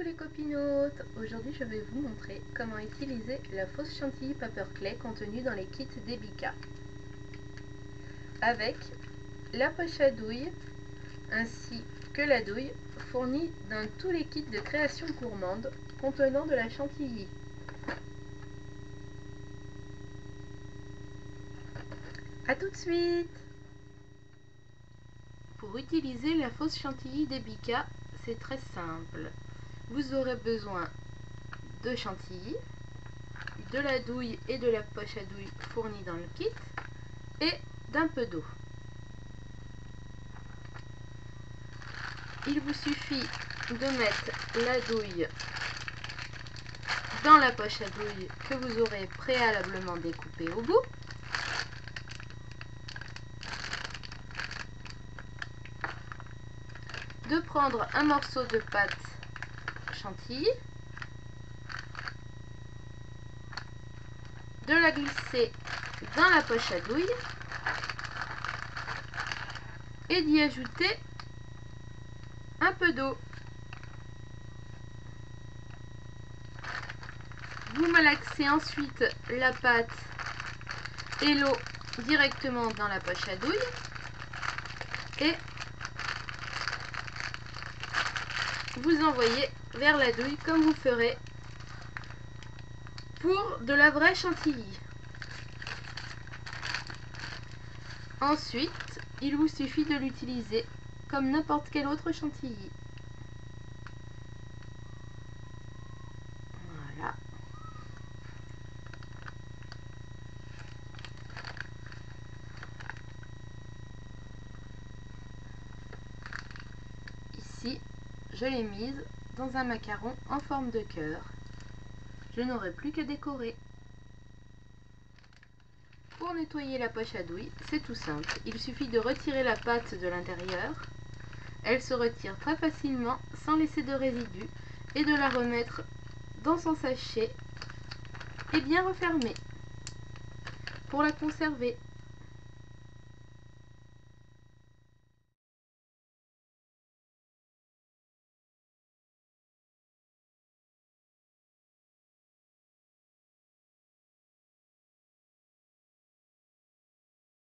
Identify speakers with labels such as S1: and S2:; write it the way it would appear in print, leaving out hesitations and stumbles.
S1: les copinotes! Aujourd'hui je vais vous montrer comment utiliser la fausse chantilly paperclay contenue dans les kits d'Ebika avec la poche à douille ainsi que la douille fournie dans tous les kits de création gourmande contenant de la chantilly. A tout de suite! Pour utiliser la fausse chantilly d'Ebika, c'est très simple. Vous aurez besoin de chantilly, de la douille et de la poche à douille fournie dans le kit et d'un peu d'eau. Il vous suffit de mettre la douille dans la poche à douille que vous aurez préalablement découpée au bout. De prendre un morceau de pâte chantilly, de la glisser dans la poche à douille et d'y ajouter un peu d'eau. Vous malaxez ensuite la pâte et l'eau directement dans la poche à douille et vous envoyez vers la douille comme vous ferez pour de la vraie chantilly. Ensuite, il vous suffit de l'utiliser comme n'importe quel autre chantilly. Voilà. Ici, je l'ai mise dans un macaron en forme de cœur. Je n'aurai plus qu'à décorer. Pour nettoyer la poche à douille, c'est tout simple. Il suffit de retirer la pâte de l'intérieur. Elle se retire très facilement sans laisser de résidus et de la remettre dans son sachet et bien refermer pour la conserver.